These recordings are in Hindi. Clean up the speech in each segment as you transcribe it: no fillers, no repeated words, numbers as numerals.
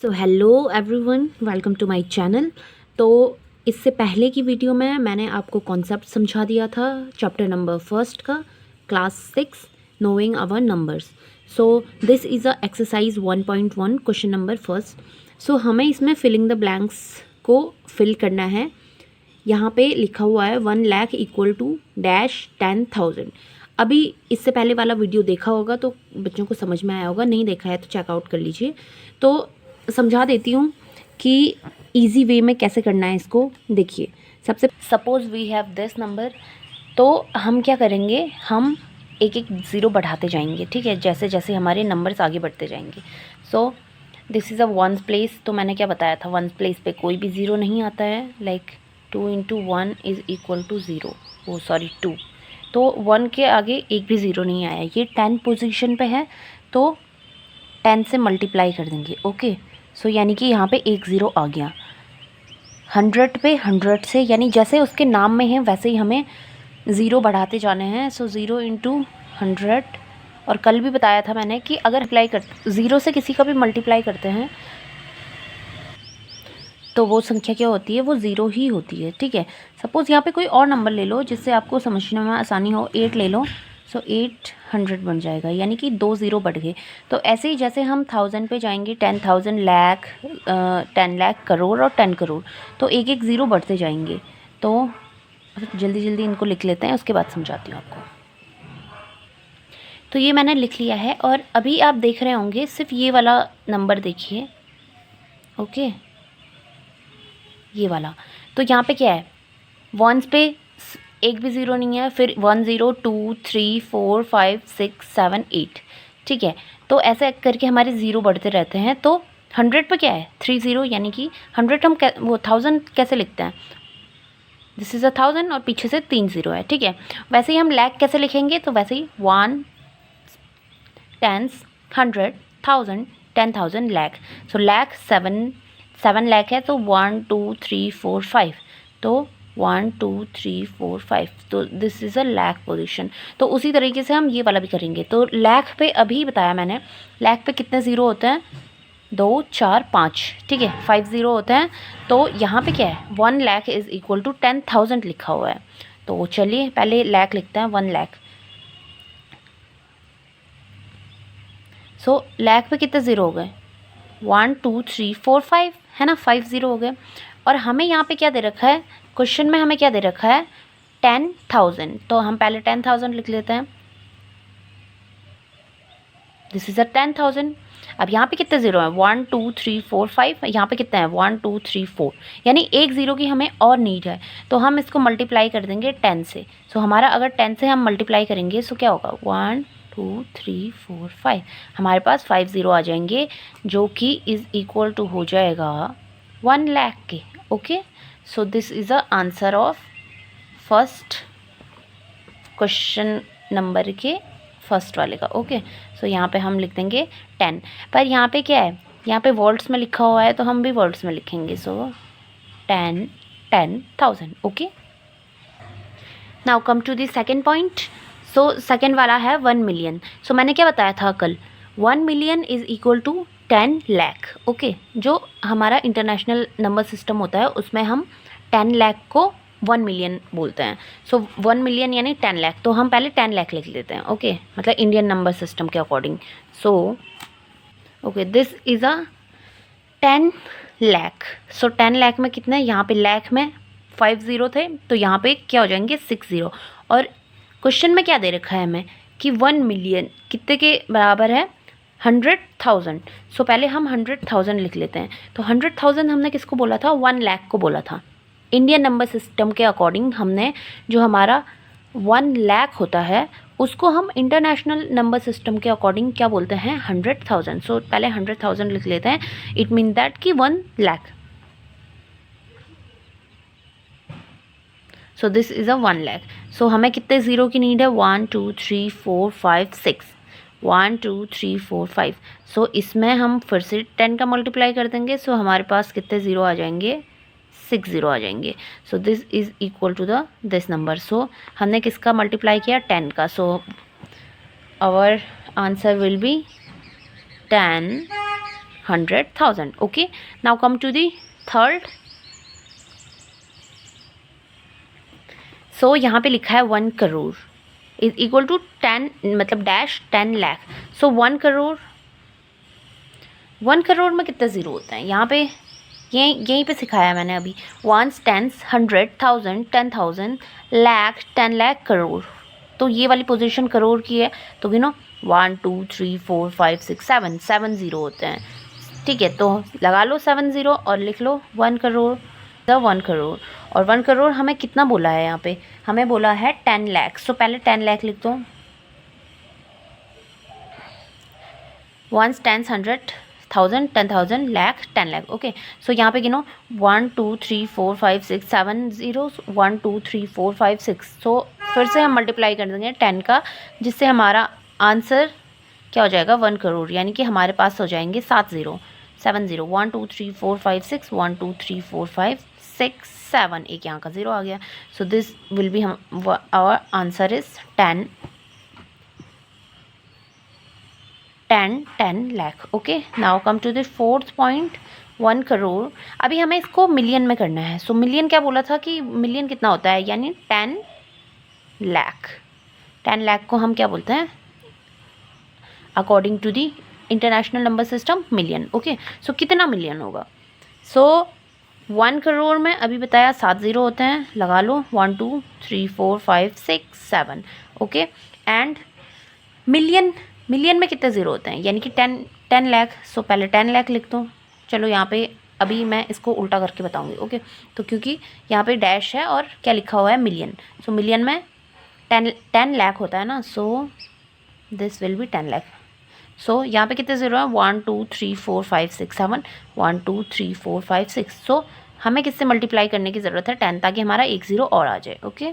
So hello everyone, welcome to my channel. तो इससे पहले की वीडियो में मैंने आपको कॉन्सेप्ट समझा दिया था चैप्टर नंबर फर्स्ट का, class 6 knowing our numbers. So this is a exercise 1.1 question number first. So हमें इसमें फिलिंग द ब्लैंक्स को फिल करना है। यहाँ पे लिखा हुआ है 1 लाख इक्वल टू डैश 10,000। अभी इससे पहले वाला वीडियो देखा होगा तो बच्चों को समझ में आया होगा, नहीं देखा है तो चेकआउट कर लीजिए। तो समझा देती हूँ कि इजी वे में कैसे करना है इसको। देखिए, सबसे suppose we have this number, तो हम क्या करेंगे, हम एक एक ज़ीरो बढ़ाते जाएंगे, ठीक है, जैसे जैसे हमारे नंबर्स आगे बढ़ते जाएंगे। So this is a ones place. तो मैंने क्या बताया था, वंस प्लेस पे कोई भी ज़ीरो नहीं आता है। लाइक 2 × 1 इज़ इक्वल टू 0, वो सॉरी 2। तो 1 के आगे एक भी ज़ीरो नहीं आया। ये 10 पोजीशन पे है तो 10 से मल्टीप्लाई कर देंगे। ओके, सो यानी कि यहाँ पे एक ज़ीरो आ गया। 100 पे 100 से, यानी जैसे उसके नाम में है वैसे ही हमें ज़ीरो बढ़ाते जाने हैं। सो 0 × 100। और कल भी बताया था मैंने कि अगर अप्लाई कर ज़ीरो से किसी का भी मल्टीप्लाई करते हैं तो वो संख्या क्या होती है, वो ज़ीरो ही होती है, ठीक है। सपोज़ यहाँ पे कोई और नंबर ले लो जिससे आपको समझने में आसानी हो। 8 ले लो, सो 800 बन जाएगा, यानी कि 2 ज़ीरो बढ़ गए। तो ऐसे ही जैसे हम 1000 पे जाएंगे, 10,000, लाख, 10 लाख, करोड़ और 10 करोड़, तो एक एक ज़ीरो बढ़ते जाएंगे। तो जल्दी जल्दी इनको लिख लेते हैं, उसके बाद समझाती हूँ आपको। तो ये मैंने लिख लिया है और अभी आप देख रहे होंगे सिर्फ ये वाला नंबर देखिए। ओके, ये वाला। तो यहाँ पे क्या है, वंस पे एक भी ज़ीरो नहीं है, फिर 1 0 2 3 4 5 6 7 8, ठीक है। तो ऐसे करके हमारे ज़ीरो बढ़ते रहते हैं। तो 100 पे क्या है, 3 0, यानी कि 100 हम वो 1000 कैसे लिखते हैं, दिस इज़ 1000 और पीछे से 3 ज़ीरो है, ठीक है। वैसे ही हम लाख कैसे लिखेंगे, तो वैसे ही 1 10 100 1000 10,000 लाख। सो लाख 7 लाख है, तो 1 2 3 4 5, तो 1 2 3 4 5, तो this is a lakh position. तो उसी तरीके से हम ये वाला भी करेंगे। तो लाख पे अभी बताया मैंने, लाख पे कितने ज़ीरो होते हैं, 2 4 5, ठीक है, 5 ज़ीरो होते हैं। तो यहाँ पे क्या है, 1 लाख इज़ इक्वल टू 10,000 लिखा हुआ है। तो चलिए पहले लाख लिखते हैं, 1 लाख। सो लाख पे कितने ज़ीरो हो गए, 1 2 3 4 5, है ना, 5 ज़ीरो हो गए। और हमें यहाँ पे क्या दे रखा है, क्वेश्चन में हमें क्या दे रखा है, 10,000। तो हम पहले 10,000 लिख लेते हैं, दिस इज़ अ 10,000। अब यहाँ पे कितने ज़ीरो हैं, 1 2 3 4 5, यहाँ पे कितने हैं, 1 2 3 4, यानी एक ज़ीरो की हमें और नीड है। तो हम इसको मल्टीप्लाई कर देंगे 10 से। सो हमारा अगर 10 से हम मल्टीप्लाई करेंगे सो क्या होगा, 1 2 3 4 5, हमारे पास 5 ज़ीरो आ जाएंगे, जो कि इज़ इक्वल टू हो जाएगा 1 लाख के। Okay, so this is a answer of first question number के फर्स्ट वाले का। ओके, सो यहाँ पे हम लिख देंगे 10। पर यहाँ पे क्या है, यहाँ पे वर्ड्स में लिखा हुआ है तो हम भी वर्ड्स में लिखेंगे। So 10 10,000। Okay, now come to the second point. So second वाला है 1 मिलियन। सो मैंने क्या बताया था कल, 1 million is equal to 10 lakh. Okay, जो हमारा इंटरनेशनल नंबर सिस्टम होता है उसमें हम 10 लाख को 1 मिलियन बोलते हैं। सो 1 मिलियन यानी 10 लाख, तो हम पहले 10 लाख लिख लेते हैं। ओके, मतलब इंडियन नंबर सिस्टम के according. So okay, this is a 10 lakh. So 10 lakh में कितना है, यहाँ पे लाख में 5 ज़ीरो थे तो यहाँ पे क्या हो जाएंगे, 6 ज़ीरो। और क्वेश्चन में क्या दे रखा है हमें कि 1 मिलियन कितने के बराबर है, 100,000। सो पहले हम 100,000 लिख लेते हैं। तो 100,000 हमने किसको बोला था, 1 लाख को बोला था। इंडियन नंबर सिस्टम के अकॉर्डिंग हमने जो हमारा 1 लाख होता है उसको हम इंटरनेशनल नंबर सिस्टम के अकॉर्डिंग क्या बोलते हैं, 100,000। सो पहले 100,000 लिख लेते हैं, इट मीन दैट कि 1 lakh. So this is a 1 lakh. So हमें कितने ज़ीरो की नीड है, 1 2 3 4 5 6, 1 2 3 4 5। सो इसमें हम फिर से 10 का मल्टीप्लाई कर देंगे। सो हमारे पास कितने ज़ीरो आ जाएंगे, 6 ज़ीरो आ जाएंगे। So this is equal to the this number. So हमने किसका मल्टीप्लाई किया, 10 का। So our answer will be 10 100,000. Okay, now come to the third. So यहाँ पे लिखा है 1 करोड़ इज इक्वल टू 10 मतलब डैश 10 लाख. सो 1 करोड़ में कितने ज़ीरो होते हैं यहाँ पे, यहीं पे सिखाया मैंने अभी. 1, 10, 100,000, 10,000, लाख, 10 लाख, करोड़. तो ये वाली पोजीशन करोड़ की है. तो गिनो 1, 2, 3, 4, 5, 6, 7 ज़ीरो होते हैं. ठीक है, तो लगा लो 7 ज़ीरो और लिख लो 1 करोड़. 1 करोड़ और 1 करोड़ हमें कितना बोला है यहाँ पे, हमें बोला है 10 लाख. सो पहले 10 लाख लिख दो. 1, 10, 100,000, 10,000, लाख, 10 लाख. ओके, सो यहाँ पे गिनो 1, 2, 3, 4, 5, 6, 7 ज़ीरो. 1, 2, 3, 4, 5, 6. सो फिर से हम मल्टीप्लाई कर देंगे 10 का, जिससे हमारा आंसर क्या हो जाएगा 1 करोड़. यानी कि हमारे पास हो जाएंगे 7 ज़ीरो. 7 ज़ीरो. 1, 2, 3, 4, 5, 6. 1, 2, 3, 4, 5, 6, 7. एक यहाँ का ज़ीरो आ गया. So this will be our answer is 10 lakh. Okay, now come to the fourth point. 1 crore. अभी हमें इसको मिलियन में करना है. सो मिलियन क्या बोला था कि मिलियन कितना होता है, यानी 10 लाख. 10 लाख को हम क्या बोलते हैं according to the international number system, million. Okay, so कितना मिलियन होगा. सो 1 करोड़ में अभी बताया 7 ज़ीरो होते हैं. लगा लो 1, 2, 3, 4, 5, 6, 7. ओके, एंड मिलियन में कितने ज़ीरो होते हैं, यानी कि 10 लाख. सो पहले 10 लाख लिख दो. चलो यहाँ पे अभी मैं इसको उल्टा करके बताऊँगी. ओके, तो क्योंकि यहाँ पे डैश है और क्या लिखा हुआ है मिलियन. सो मिलियन में 10 लाख होता है ना. So this will be 10 lakh. So यहाँ पे कितने ज़ीरो हैं 1, 2, 3, 4, 5, 6, 7. 1, 2, 3, 4, 5, 6. सो हमें किससे मल्टीप्लाई करने की ज़रूरत है 10, ताकि हमारा एक ज़ीरो और आ जाए. Okay,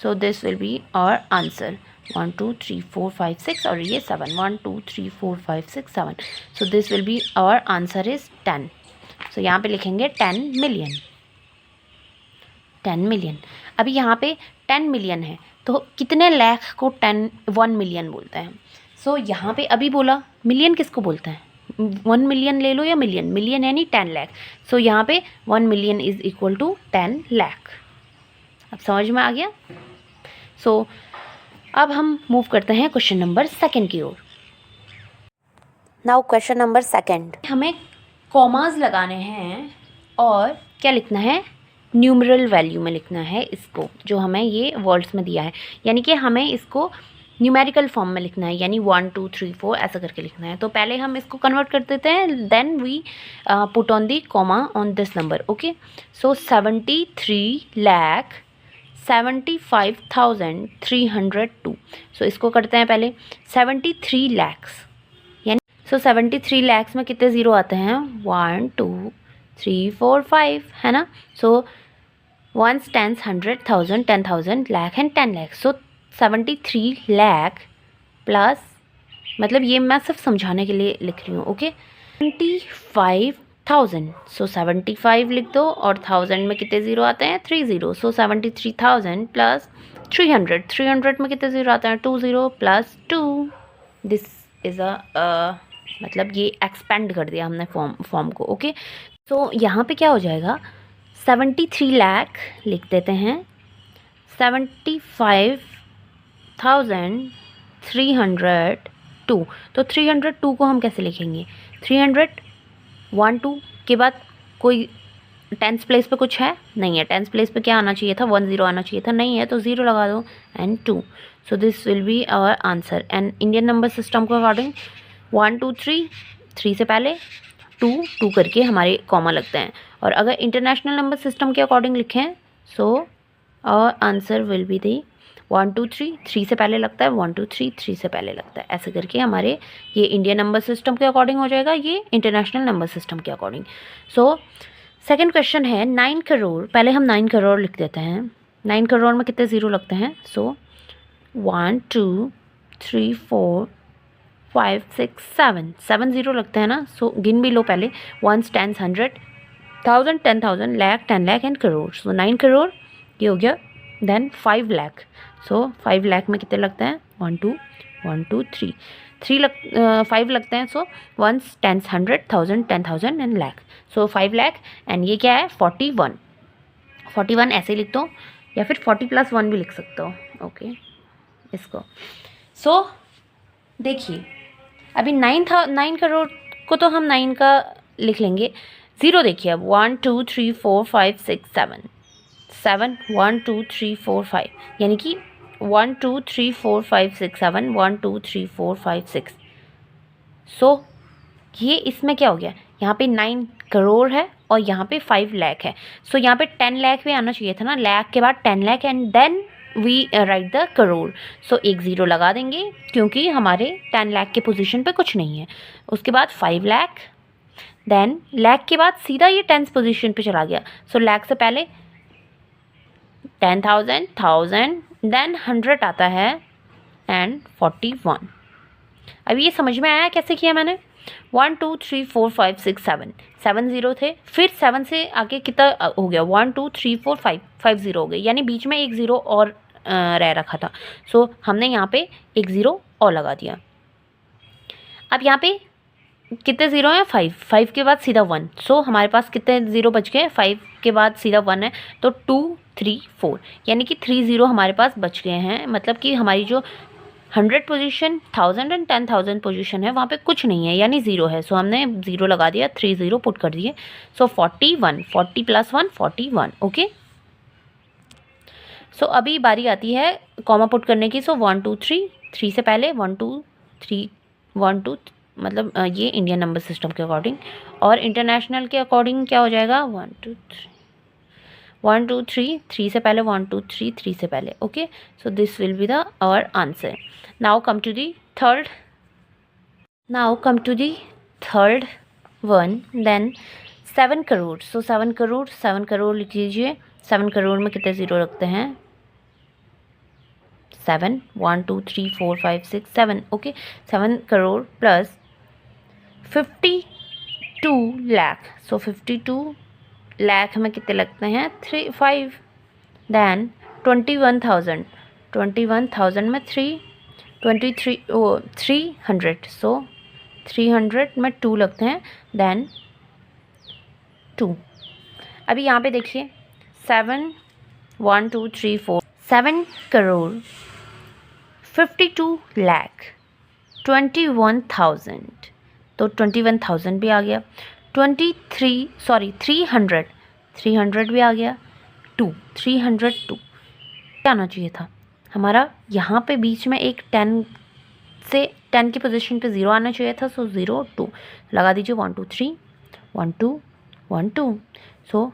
so this will be our answer 1, 2, 3, 4, 5, 6 और ये 7. 1, 2, 3, 4, 5, 6, 7. So this will be our answer is 10. So यहाँ पे लिखेंगे 10 मिलियन. 10 मिलियन. अभी यहाँ पे 10 मिलियन है, तो कितने लाख को 1 मिलियन बोलते हैं. सो यहाँ पे अभी बोला मिलियन किसको बोलते हैं, 1 मिलियन ले लो या मिलियन यानी 10 लाख. सो यहाँ पे 1 million is equal to 10 lakh. अब समझ में आ गया. सो अब हम मूव करते हैं क्वेश्चन नंबर 2 की ओर. Now question number 2. हमें कॉमास लगाने हैं और क्या लिखना है, न्यूमरल वैल्यू में लिखना है इसको, जो हमें ये वर्ड्स में दिया है. यानी कि हमें इसको न्यूमेरिकल फॉर्म में लिखना है, यानी 1, 2, 3, 4 ऐसा करके लिखना है. तो पहले हम इसको कन्वर्ट कर देते हैं, then we put on the comma on this number. Okay, so 73,75,302. So इसको करते हैं पहले 73 लैक्स, यानी सो 73 लैक्स में कितने ज़ीरो आते हैं 1, 2, 3, 4, 5 है ना. सो 1, 10, 100,000, 10,000, lakh and 10 lakh. So 73 lakh plus, मतलब ये मैं सिर्फ समझाने के लिए लिख रही हूँ. ओके, 75,000. सो 75 लिख दो और 1000 में कितने ज़ीरो आते हैं 3 ज़ीरो. सो 73,000 प्लस 300 में कितने ज़ीरो आते हैं 2 ज़ीरो प्लस 2. दिस इज़ मतलब ये एक्सपेंड कर दिया हमने फॉर्म को. ओके, तो यहाँ पे क्या हो जाएगा 73 लाख लिख देते हैं. 75,302. तो 302 को हम कैसे लिखेंगे, 300 1, 2 के बाद कोई टेंस प्लेस पे कुछ है नहीं है. टेंस प्लेस पे क्या आना चाहिए था 1 ज़ीरो आना चाहिए था, नहीं है तो ज़ीरो लगा दो and 2. So this will be our answer. And Indian number system को अकॉर्डिंग 1, 2, 3 से पहले 2 करके हमारे कॉमा लगते हैं. और अगर इंटरनेशनल नंबर सिस्टम के अकॉर्डिंग लिखें so our answer will be the 1, 2, 3 से पहले लगता है 1, 2, 3 से पहले लगता है. ऐसे करके हमारे ये इंडियन नंबर सिस्टम के अकॉर्डिंग हो जाएगा, ये इंटरनेशनल नंबर सिस्टम के अकॉर्डिंग. सो सेकंड क्वेश्चन है 9 करोड़. पहले हम 9 करोड़ लिख देते हैं. 9 करोड़ में कितने ज़ीरो लगते हैं. सो 1, 2, 3, 4, 5, 6, 7 ज़ीरो लगते हैं ना. सो गिन भी लो पहले 1, 10, 100,000, 10,000, लाख, 10 लाख एंड करोड़. सो 9 करोड़ ये हो गया. देन 5 लाख. सो 5 लाख में कितने लगते हैं 1, 2, 3. 5 लगते हैं, so ones, tens, 100, 1000, 10,000 and lakh, so 5 lakh. And ये क्या है 41 ऐसे लिख दो, या फिर 40 + 1 भी लिख सकते हो, ओके इसको। सो देखिए अभी 9 करोड़ को तो हम 9 का लिख लेंगे, 0 देखिए अब 1 2 3 4 5 6 7 7 1 2 3 4 5, यानी कि 1 2 3 4 5 6 7 1 2 3 4 5 6। सो ये इसमें क्या हो गया, यहाँ पे 9 करोड़ है और यहाँ पे 5 लाख है। सो यहाँ पे 10 लाख भी आना चाहिए था ना, लाख के बाद 10 lakh and then we write the crore. So एक 0 लगा देंगे क्योंकि हमारे 10 लाख के पोजीशन पे कुछ नहीं है। उसके बाद 5 लाख, देन लाख के बाद सीधा ये 10th पोजीशन पे चला गया। सो लाख से पहले 10,000 1000 देन 100 आता है एंड 41। अब ये समझ में आया कैसे किया मैंने। 1 2 3 4 5 6 7 7 0 थे, फिर 7 से आगे कितना हो गया 1 2 3 4 5 5 0 हो गए, यानी बीच में एक 0 और रह रखा था। सो हमने यहाँ पे एक 0 और लगा दिया। अब यहाँ पे कितने 0 हैं 5 के बाद सीधा 1, सो हमारे पास कितने 0 बच गए, 5 के बाद सीधा 1 है तो 2 3 4, यानी कि 3 0 हमारे पास बच गए हैं। मतलब कि हमारी जो 100 पोजीशन, 1000 एंड 10,000 पोजीशन है वहाँ पे कुछ नहीं है, यानी 0 है। सो हमने 0 लगा दिया, 3 0 पुट कर दिए। सो 41, 40 + 1 41, ओके। सो अभी बारी आती है कॉमा पुट करने की। सो 1 2 3 3 से पहले 1 2 3 1 2, मतलब ये इंडियन नंबर सिस्टम के अकॉर्डिंग, और इंटरनेशनल के अकॉर्डिंग क्या हो जाएगा 1 2 3 1 2 3 3 से पहले 1 2 3 3 से पहले, okay. So this will be the our answer. Now come to the third one, then 7 crore. So 7 crore लिख लीजिए। 7 करोड़ में कितने 0 रखते हैं 7 1 2 3 4 5 6 7, ओके। 7 करोड़ प्लस 52 लाख। सो 52 लाख में कितने लगते हैं 5, देन 21,000 में 300। सो 300 में 2 लगते हैं, देन 2। अभी यहाँ पे देखिए 7 1 2 3 4 7 करोड़ 52 लाख 21,000, तो 21,000 भी आ गया। 300 भी आ गया। 302 क्या आना चाहिए था हमारा, यहाँ पे बीच में एक 10 से 10 की पोजीशन पे 0 आना चाहिए था। सो 0 2 लगा दीजिए। 1 2 3 1 2 1 2। So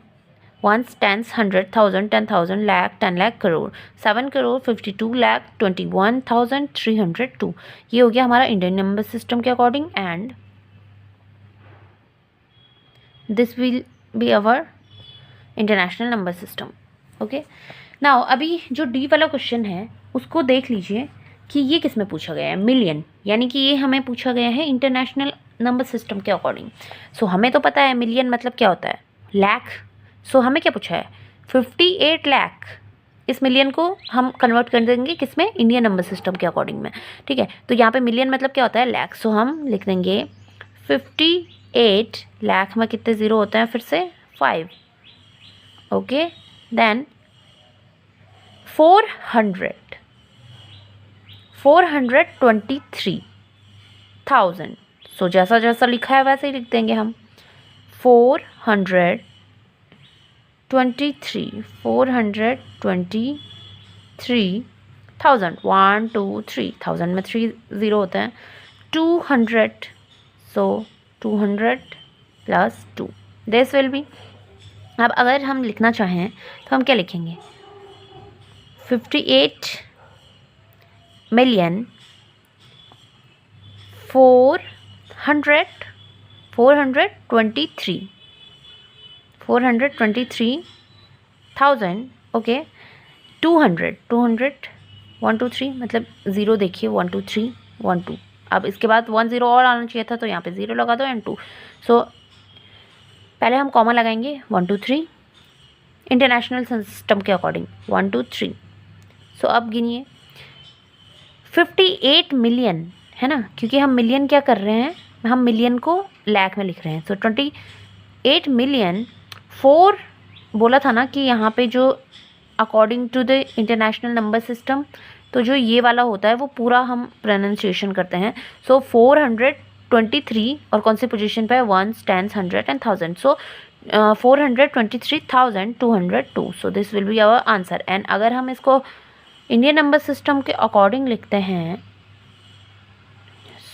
ones, tens, 100 1000 10,000 lakh 10 lakh crore. 7 crore 52 lakh 21,302। ये हो गया हमारा इंडियन नंबर सिस्टम के according, and this will be our international number system, okay. Now अभी जो डी वाला क्वेश्चन है उसको देख लीजिए कि ये किस में पूछा गया है, मिलियन, यानी कि ये हमें पूछा गया है इंटरनेशनल नंबर सिस्टम के अकॉर्डिंग। सो हमें तो पता है मिलियन मतलब क्या होता है लाख। सो हमें क्या पूछा है 58 लाख। इस मिलियन को हम कन्वर्ट कर देंगे किस में, इंडियन नंबर सिस्टम के अकॉर्डिंग में, ठीक है। तो यहाँ पे मिलियन मतलब क्या होता है लाख। सो हम लिख देंगे 58 लाख में कितने 0 होते हैं फिर से 5, ओके। देन 423,000। सो जैसा जैसा लिखा है वैसे ही लिख देंगे हम। 423 423,000 1 2 3 1000 में 3 0 होते हैं। 200, सो 200 + 2 दिस विल बी। अब अगर हम लिखना चाहें तो हम क्या लिखेंगे 58 मिलियन 423,000, ओके। 200 1 2 3, मतलब 0 देखिए 1 2 3 1 2। अब इसके बाद 1 0 और आना चाहिए था, तो यहाँ पे 0 लगा दो एंड 2। सो पहले हम कॉमा लगाएंगे 1 2 3 इंटरनेशनल सिस्टम के अकॉर्डिंग 1 2 3। सो अब गिनिए 58 मिलियन है ना, क्योंकि हम मिलियन क्या कर रहे हैं, हम मिलियन को लाख में लिख रहे हैं। सो 28 मिलियन 4 बोला था ना कि यहाँ पे जो according to the international number system, तो जो ये वाला होता है वो पूरा हम प्रोनाउंसिएशन करते हैं। सो 423 और कौन सी पोजीशन पे है, 1s 10s 100 and 1000। So 423,202। So this will be our answer. And अगर हम इसको इंडियन नंबर सिस्टम के अकॉर्डिंग लिखते हैं,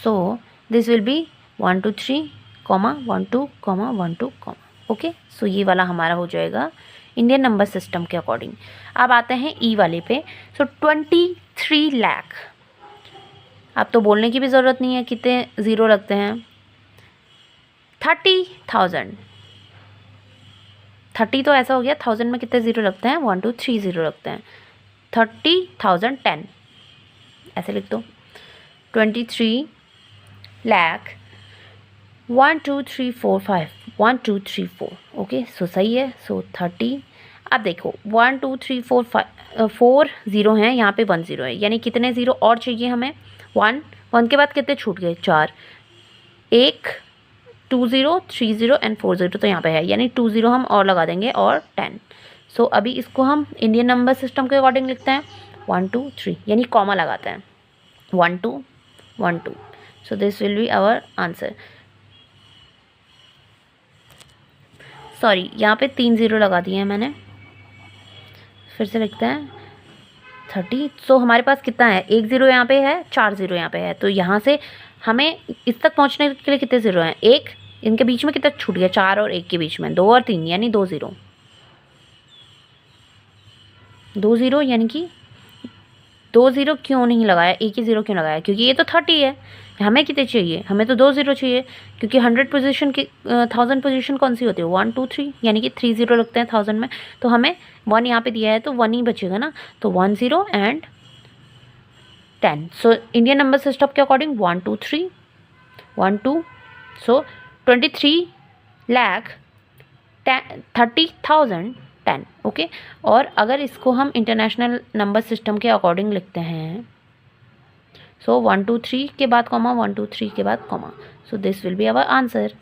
so this will be 1 2 3 1 2 1 2 okay. So ये वाला हमारा हो जाएगा इंडियन नंबर सिस्टम के अकॉर्डिंग। अब आते हैं ई वाले पे। सो 23 लाख, अब तो बोलने की भी ज़रूरत नहीं है कितने ज़ीरो लगते हैं। 30,000, 30 तो ऐसा हो गया, 1000 में कितने ज़ीरो लगते हैं, 1 2 3 ज़ीरो लगते हैं। 30,010 ऐसे लिख दो। 23 लाख 1 2 3 4 5 1 2 3 4 ओके। सो सही है। सो 30, अब देखो 1 2 3 4 5 4 ज़ीरो हैं, यहाँ पे 1 ज़ीरो है, यानी कितने ज़ीरो और चाहिए हमें, 1 के बाद कितने छूट गए, 4, 1 2 0 3 0 एंड 4 0, तो यहाँ पे है, यानी 2 0 हम और लगा देंगे और 10। सो अभी इसको हम इंडियन नंबर सिस्टम के अकॉर्डिंग लिखते हैं 1 2 3, यानी कॉमा लगाते हैं 1 2 1 2। So this will be our answer. Sorry, यहाँ पे 3 ज़ीरो लगा दिए हैं मैंने, फिर से लिखते हैं 30। सो हमारे पास कितना है, 1 ज़ीरो यहाँ पे है, 4 ज़ीरो यहाँ पे है, तो यहाँ से हमें इस तक पहुँचने के लिए कितने ज़ीरो हैं, 1, इनके बीच में कितना छूट गया, 4 और 1 के बीच में 2 और 3, यानी 2 ज़ीरो, 2 ज़ीरो, यानी कि 2 ज़ीरो क्यों नहीं लगाया, एक ही ज़ीरो क्यों लगाया, क्योंकि ये तो 30 है, हमें कितने चाहिए, हमें तो 2 ज़ीरो चाहिए, क्योंकि 100 पोजीशन की 1000 पोजीशन कौन सी होती है, 1 2 3, यानी कि 3 ज़ीरो लगते हैं 1000 में, तो हमें 1 यहाँ पे दिया है तो 1 ही बचेगा ना, तो 1 0 and 10। So Indian number system के अकॉर्डिंग 1 2 3 1 2। सो 23 लाख 30,010 ओके। और अगर इसको हम इंटरनेशनल नंबर सिस्टम के अकॉर्डिंग लिखते हैं, सो 1 2 3 के बाद कॉमा, 1 2 3 के बाद comma, so this will be our answer.